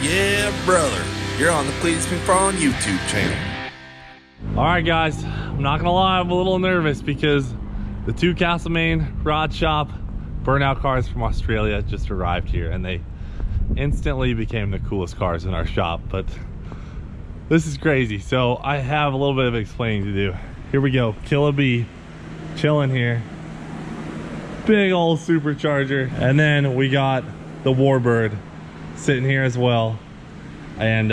yeah, brother. You're on the Cleetus McFarland YouTube channel. All right, guys, I'm not gonna lie, I'm a little nervous because the two Castlemaine Rod Shop Burnout cars from Australia just arrived here, and they instantly became the coolest cars in our shop. But this is crazy, so I have a little bit of explaining to do. Here we go, Ste B chilling here, big old supercharger, and then we got the Warbird sitting here as well. And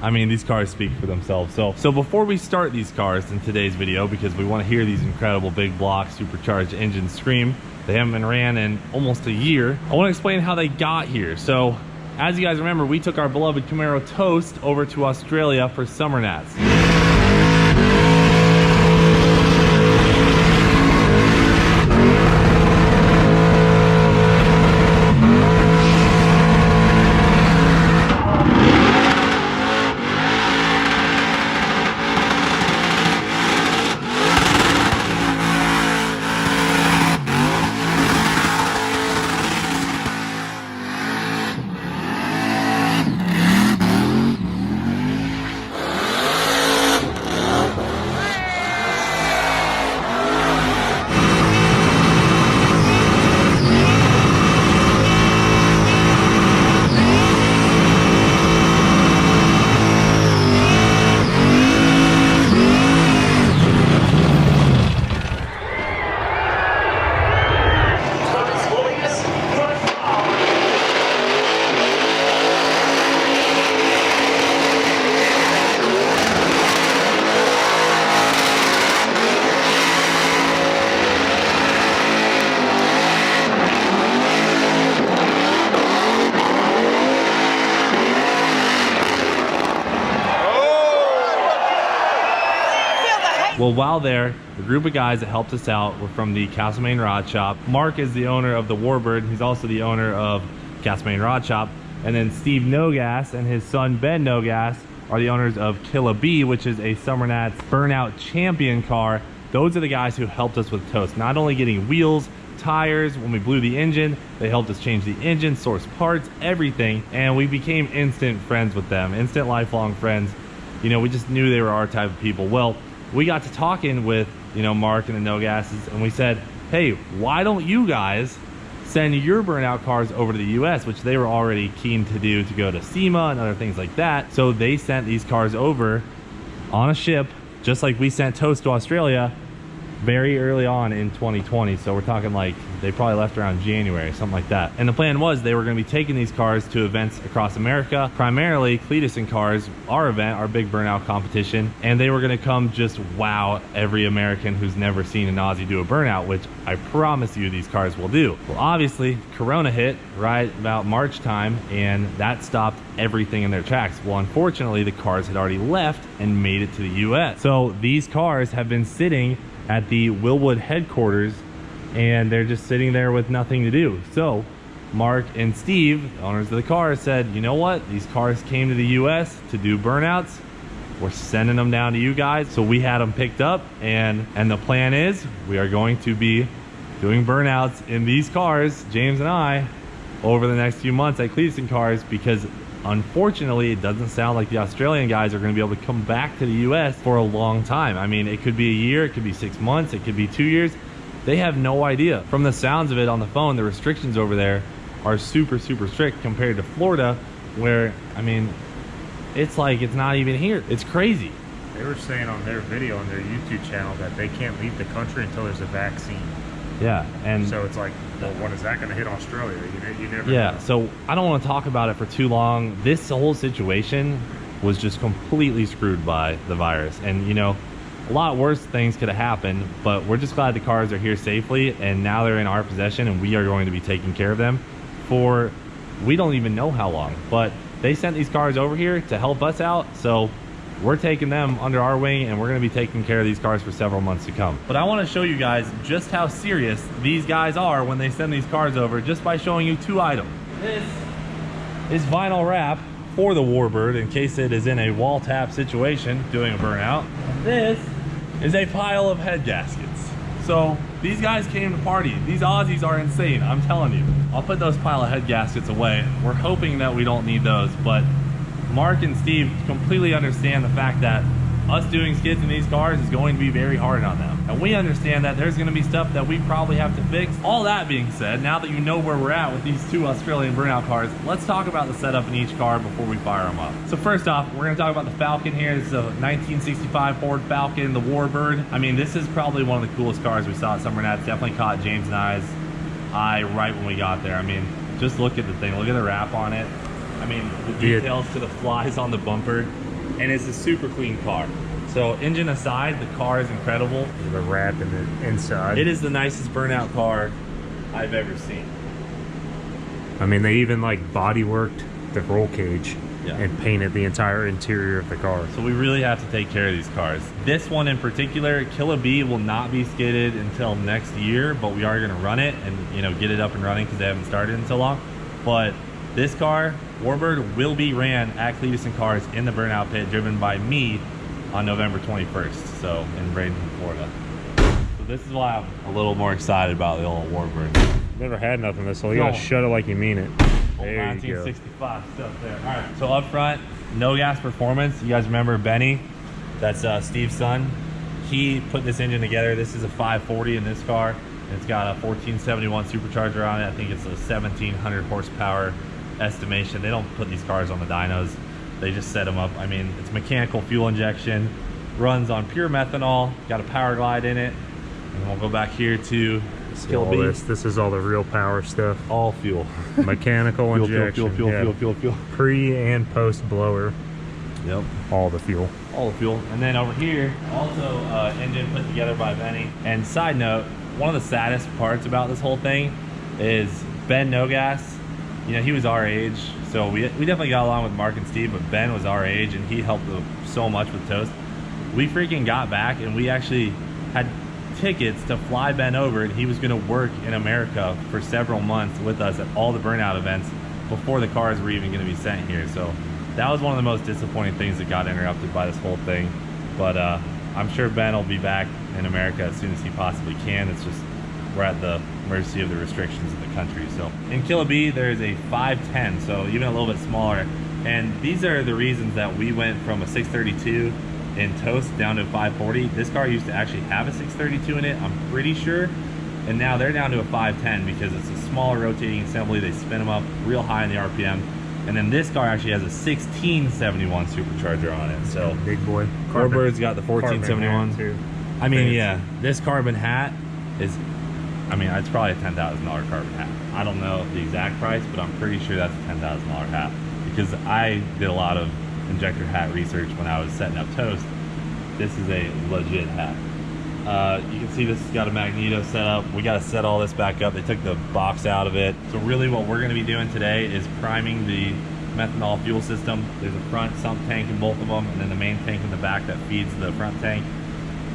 I mean, these cars speak for themselves. So before we start these cars in today's video, because we want to hear these incredible big block supercharged engines scream, they haven't been ran in almost a year, I want to explain how they got here. So as you guys remember, we took our beloved Camaro Toast over to Australia for summer nats. Well, while there, the group of guys that helped us out were from the Castlemaine Rod Shop. Mark is the owner of the Warbird. He's also the owner of Castlemaine Rod Shop. And then Steve Nogas and his son Ben Nogas are the owners of Ste B, which is a Summer Nats Burnout champion car. Those are the guys who helped us with Toast. Not only getting wheels, tires, when we blew the engine, they helped us change the engine, source parts, everything. And we became instant friends with them, instant lifelong friends. You know, we just knew they were our type of people. Well, we got to talking with, you know, Mark and the Nogases, and we said, hey, why don't you guys send your Burnout cars over to the US, which they were already keen to do, to go to SEMA and other things like that. So they sent these cars over on a ship, just like we sent Toast to Australia very early on in 2020. So we're talking like they probably left around January, something like that. And the plan was they were going to be taking these cars to events across America, primarily Cleetus and Cars, our event, our big Burnout competition. And they were going to come just wow every American who's never seen an Aussie do a Burnout, which I promise you these cars will do. Well, obviously Corona hit right about March time, and that stopped everything in their tracks. Well, unfortunately the cars had already left and made it to the US. So these cars have been sitting at the Willwood headquarters, and they're just sitting there with nothing to do. So Mark and Steve, the owners of the car, said, you know what, these cars came to the US to do Burnouts, we're sending them down to you guys. So we had them picked up, and the plan is we are going to be doing Burnouts in these cars, James and I, over the next few months at Cleetus and Cars, because unfortunately it doesn't sound like the Australian guys are going to be able to come back to the US for a long time. I mean, it could be a year, it could be 6 months, it could be 2 years. They have no idea. From the sounds of it on the phone, the restrictions over there are super strict compared to Florida, where, I mean, it's like it's not even here. It's crazy. They were saying on their video on their YouTube channel that they can't leave the country until there's a vaccine. Yeah, and so it's like, well, when is that going to hit Australia? You never know. So I don't want to talk about it for too long. This whole situation was just completely screwed by the virus, and you know, a lot worse things could have happened, but we're just glad the cars are here safely, and now they're in our possession, and we are going to be taking care of them for, we don't even know how long. But they sent these cars over here to help us out, so we're taking them under our wing, and we're going to be taking care of these cars for several months to come. But I want to show you guys just how serious these guys are when they send these cars over, just by showing you two items. This is vinyl wrap for the Warbird in case it is in a wall tap situation doing a Burnout. This is a pile of head gaskets. So These guys came to party. These Aussies are insane, I'm telling you. I'll put those pile of head gaskets away. We're hoping that we don't need those, but Mark and Steve completely understand the fact that us doing skids in these cars is going to be very hard on them. And we understand that there's gonna be stuff that we probably have to fix. All that being said, now that you know where we're at with these two Australian Burnout cars, let's talk about the setup in each car before we fire them up. So first off, we're gonna talk about the Falcon here. This is a 1965 Ford Falcon, the Warbird. I mean, this is probably one of the coolest cars we saw at Summer Nats. Definitely caught James and I's eye right when we got there. I mean, just look at the thing, look at the wrap on it. I mean, the details to the flies on the bumper, and it's a super clean car. So engine aside, the car is incredible. The wrap in the inside. It is the nicest Burnout car I've ever seen. I mean, they even like body worked the roll cage Yeah. and painted the entire interior of the car. So we really have to take care of these cars. This one in particular, Ste B will not be skidded until next year, but we are gonna run it and, you know, get it up and running because they haven't started in so long. But this car, Warbird, will be ran at Cleetus and Cars in the Burnout pit, driven by me on November 21st, so in Bradenton, Florida. So this is why I'm a little more excited about the old Warbird. Never had nothing this old. You gotta shut it like you mean it. Old There you go. 1965 stuff there. All right, so up front, No Gas Performance. You guys remember Benny? That's Steve's son. He put this engine together. This is a 540 in this car. It's got a 1471 supercharger on it. I think it's a 1700 horsepower estimation. They don't put these cars on the dynos. They just set them up. I mean, it's mechanical fuel injection, runs on pure methanol, got a power glide in it. And we'll go back here to All this is all the real power stuff. all fuel. Mechanical injection. Fuel. Pre and post blower. Yep. All the fuel. All the fuel. And then over here, also engine put together by Benny. And side note, one of the saddest parts about this whole thing is Ben No Gas. You know, he was our age, so we definitely got along with Mark and Steve, but Ben was our age and he helped so much with Toast. We freaking got back and we actually had tickets to fly Ben over, and he was gonna work in America for several months with us at all the Burnout events before the cars were even gonna be sent here. So that was one of the most disappointing things that got interrupted by this whole thing. But I'm sure Ben will be back in America as soon as he possibly can. It's just, we're at the mercy of the restrictions of the country. So in Ste B, there's a 510, so even a little bit smaller. And these are the reasons that we went from a 632 in Toast down to a 540. This car used to actually have a 632 in it, I'm pretty sure. And now they're down to a 510 because it's a smaller rotating assembly. They spin them up real high in the RPM. And then this car actually has a 1671 supercharger on it. So big boy. Warbird's got the 1471 too. I mean, yeah, this carbon hat is, I mean, it's probably a $10,000 carbon hat. I don't know the exact price, but I'm pretty sure that's a $10,000 hat because I did a lot of injector hat research when I was setting up Toast. This is a legit hat. You can see this has got a magneto set up. We got to set all this back up. They took the box out of it. So really what we're going to be doing today is priming the methanol fuel system. There's a front sump tank in both of them, and then the main tank in the back that feeds the front tank.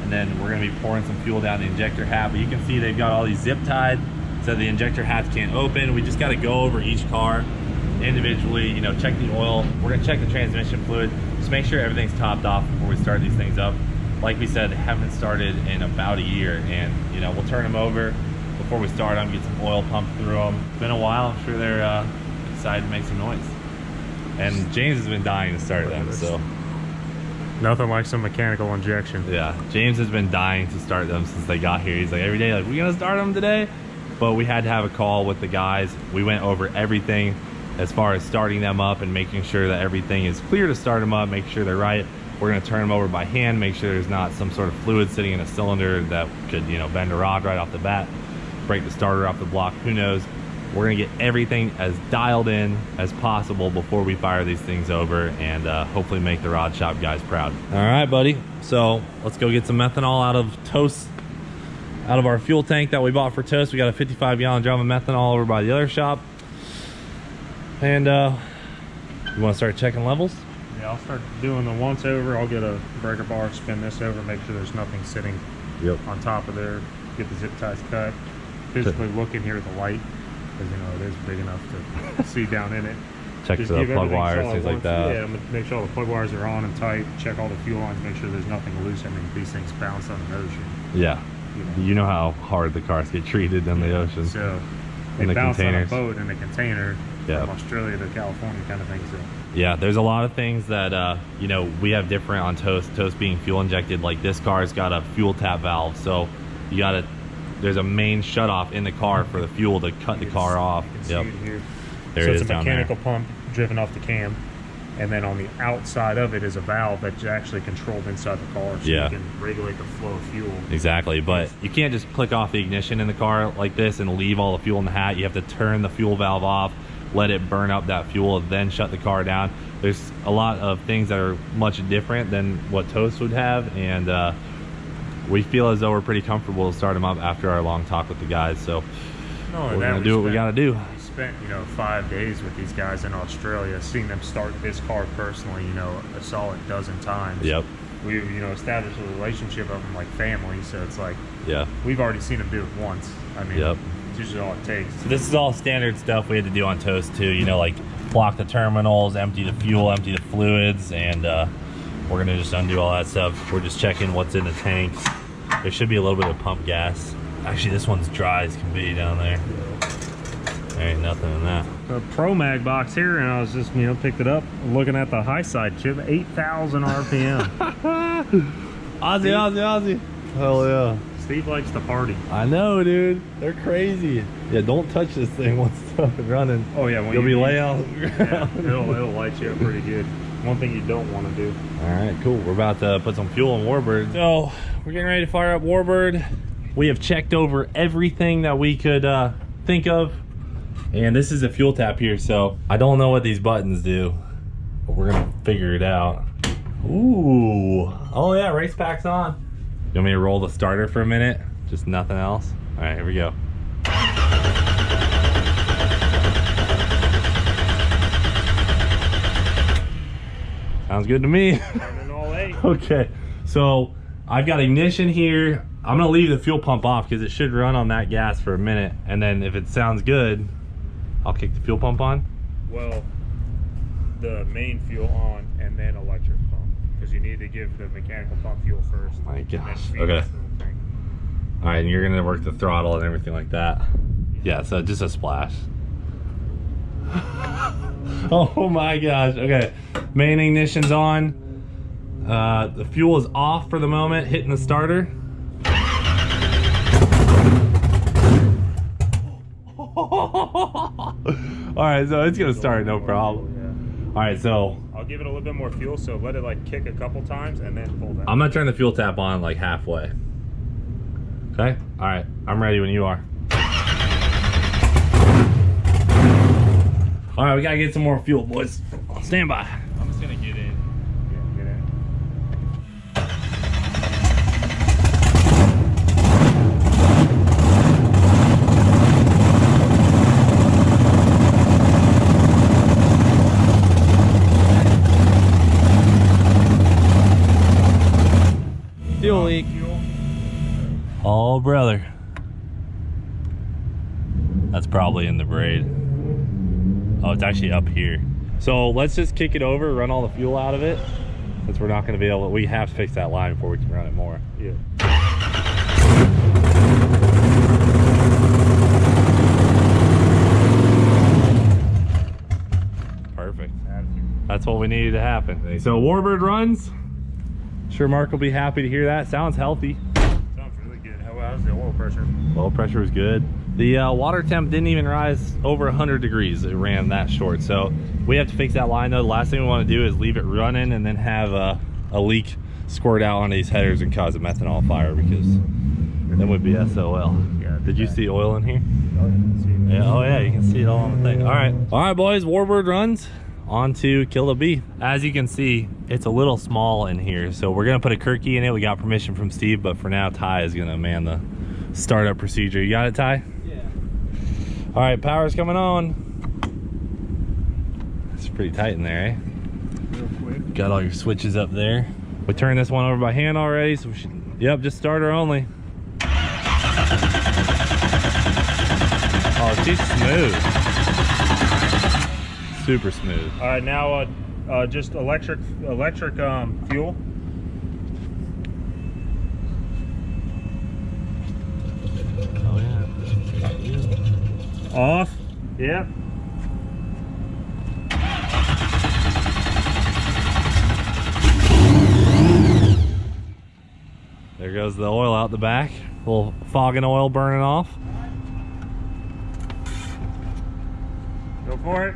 And then we're going to be pouring some fuel down the injector hat. But you can see they've got all these zip tied so the injector hats can't open. We just got to go over each car individually, you know, check the oil. We're going to check the transmission fluid. Just make sure everything's topped off before we start these things up. Like we said, they haven't started in about a year, and you know, we'll turn them over before we start them, get some oil pumped through them. It's been a while. I'm sure they're excited to make some noise. And James has been dying to start them, so. Nothing like some mechanical injection. Yeah, James has been dying to start them since they got here. He's like, every day, like, we gonna start them today? But we had to have a call with the guys. We went over everything as far as starting them up and making sure that everything is clear to start them up, make sure they're right. We're gonna turn them over by hand, make sure there's not some sort of fluid sitting in a cylinder that could, you know, bend a rod right off the bat, break the starter off the block, who knows. We're gonna get everything as dialed in as possible before we fire these things over, and hopefully make the rod shop guys proud. All right, buddy. So let's go get some methanol out of Toast, out of our fuel tank that we bought for Toast. We got a 55-gallon drum of methanol over by the other shop. And you wanna start checking levels? Yeah, I'll start doing the once over. I'll get a breaker bar, spin this over, make sure there's nothing sitting on top of there. Get the zip ties cut. Physically look in here at the light, because you know it is big enough to see down in it. Check Just the give plug everything wires, solid things like once. that. Yeah, I'm gonna make sure all the plug wires are on and tight. Check all the fuel lines, make sure there's nothing loose. I mean, these things bounce on the nose. Yeah. You know how hard the cars get treated in the ocean. So in they the bounce containers. on a boat in a container Yeah. from Australia to California kind of thing. So Yeah, there's a lot of things that you know, we have different on Toast. Toast being fuel injected, like this car's got a fuel tap valve, so you gotta, there's a main shutoff in the car for the fuel to cut the car off. You can see it here. There so it it's is a down there. mechanical pump driven off the cam, and then on the outside of it is a valve that's actually controlled inside the car, so Yeah. you can regulate the flow of fuel. Exactly, but you can't just click off the ignition in the car like this and leave all the fuel in the hat. You have to turn the fuel valve off, let it burn up that fuel, then shut the car down. There's a lot of things that are much different than what Toast would have, and we feel as though we're pretty comfortable to start them up after our long talk with the guys. So we're gonna do what we gotta do. We spent, you know, 5 days with these guys in Australia, seeing them start this car personally, you know, a solid dozen times. Yep. We, you know, established a relationship of them like family, so it's like, Yeah. we've already seen them do it once. I mean, Yep. it's usually all it takes. So this is all standard stuff we had to do on Toast too, you know, like block the terminals, empty the fuel, empty the fluids, and we're gonna just undo all that stuff. We're just checking what's in the tanks. There should be a little bit of pump gas. Actually, this one's dry as can be down there. There ain't nothing in that. A Pro Mag box here, and I was just, you know, picked it up, looking at the high side chip, 8,000 RPM. Aussie. Hell yeah. Steve likes to party. I know, dude. They're crazy. Yeah, don't touch this thing once it's up and running. Oh yeah, when You'll be you- laying on the Yeah, ground. it'll light you up pretty good. One thing you don't want to do. All right, cool. We're about to put some fuel in Warbird. So we're getting ready to fire up Warbird. We have checked over everything that we could think of. And this is a fuel tap here, so I don't know what these buttons do, but we're gonna figure it out. Ooh. Oh yeah, race pack's on. You want me to roll the starter for a minute? Just nothing else? All right, here we go. Sounds good to me. Running all 8. Okay, so I've got ignition here. I'm gonna leave the fuel pump off because it should run on that gas for a minute, and then if it sounds good, I'll kick the fuel pump on. Well, the main fuel on, and then electric pump, because you need to give the mechanical pump fuel first. My and then gosh. feed Okay. this little thing. All right, and you're gonna work the throttle and everything like that. Yeah, so just a splash. Oh my gosh. Okay, main ignition's on. The fuel is off for the moment, hitting the starter. All right, so it's gonna start, no problem. All right, so I'll give it a little bit more fuel, so let it like kick a couple times and then pull down. I'm gonna turn the fuel tap on like halfway. Okay, all right, I'm ready when you are. All right, we gotta get some more fuel, boys. Stand by. I'm just gonna get in. Yeah, get in. Fuel leak. Fuel. Oh, brother. That's probably in the braid. Oh, it's actually up here. So let's just kick it over, run all the fuel out of it, since we're not going to be able to, we have to fix that line before we can run it more. Yeah. Perfect. That's what we needed to happen. So Warbird runs. Sure, Mark will be happy to hear that. Sounds healthy. Sounds really good. How's the oil pressure? Oil pressure was good. The water temp didn't even rise over 100 degrees. It ran that short. So we have to fix that line though. The last thing we want to do is leave it running and then have a leak squirt out on these headers and cause a methanol fire, because then would be SOL. Yeah. Did you see oil in here? Yeah, oh yeah, you can see it all on the thing. All right, boys, Warbird runs. On to Kill the Bee. As you can see, it's a little small in here, so we're gonna put a Kirky in it. We got permission from Steve, but for now, Ty is gonna man the startup procedure. You got it, Ty? Yeah. All right, power's coming on. It's pretty tight in there, eh? Real quick. Got all your switches up there. We turned this one over by hand already, so we should, yep, just starter only. Oh, she's smooth. Super smooth. All right, now just electric fuel. Off. Yep. There goes the oil out the back. A little fog and oil burning off. Go for it.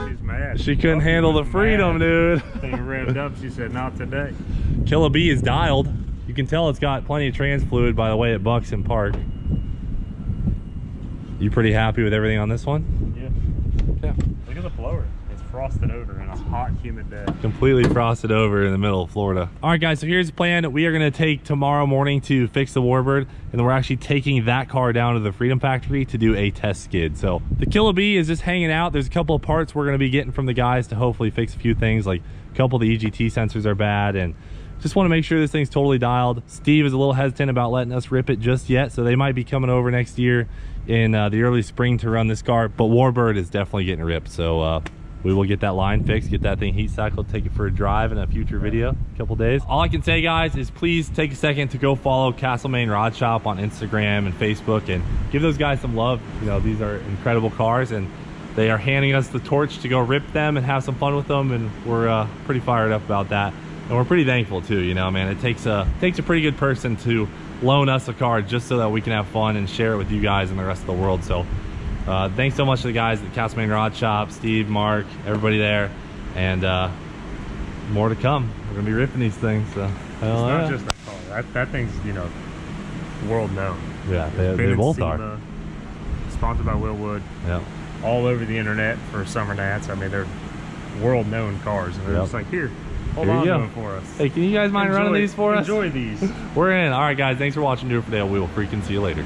She's mad. She couldn't handle the freedom, dude. Thing revved up, she said, not today. Killer B is dialed. You can tell it's got plenty of trans fluid by the way it bucks in park. You pretty happy with everything on this one? Yeah. Look at the blower. It's frosted over in a hot, humid day. Completely frosted over in the middle of Florida. All right, guys, so here's the plan. We are going to take tomorrow morning to fix the Warbird, and then we're actually taking that car down to the Freedom Factory to do a test skid. So the Killer B is just hanging out. There's a couple of parts we're going to be getting from the guys to hopefully fix a few things, like a couple of the EGT sensors are bad, and just want to make sure this thing's totally dialed. Steve is a little hesitant about letting us rip it just yet, so they might be coming over next year in the early spring to run this car, but Warbird is definitely getting ripped. So we will get that line fixed, get that thing heat cycled, take it for a drive in a future video, a couple days. All I can say, guys, is please take a second to go follow Castlemaine Rod Shop on Instagram and Facebook and give those guys some love. You know, these are incredible cars, and they are handing us the torch to go rip them and have some fun with them, and we're pretty fired up about that. And we're pretty thankful too, you know, man. It takes a pretty good person to loan us a car just so that we can have fun and share it with you guys and the rest of the world. So thanks so much to the guys at Castlemaine Rod Shop, Steve, Mark, everybody there, and more to come. We're gonna be ripping these things. So it's not just that car. That thing's, you know, world known. Yeah, they both are. Sponsored by Willwood. Yeah. All over the internet for summer nats. I mean, they're world known cars, and they're just like, here, hold on to them for us. Hey, can you guys mind running these for us? Enjoy these. We're in. All right, guys, thanks for watching. Do it for today. We will freaking see you later.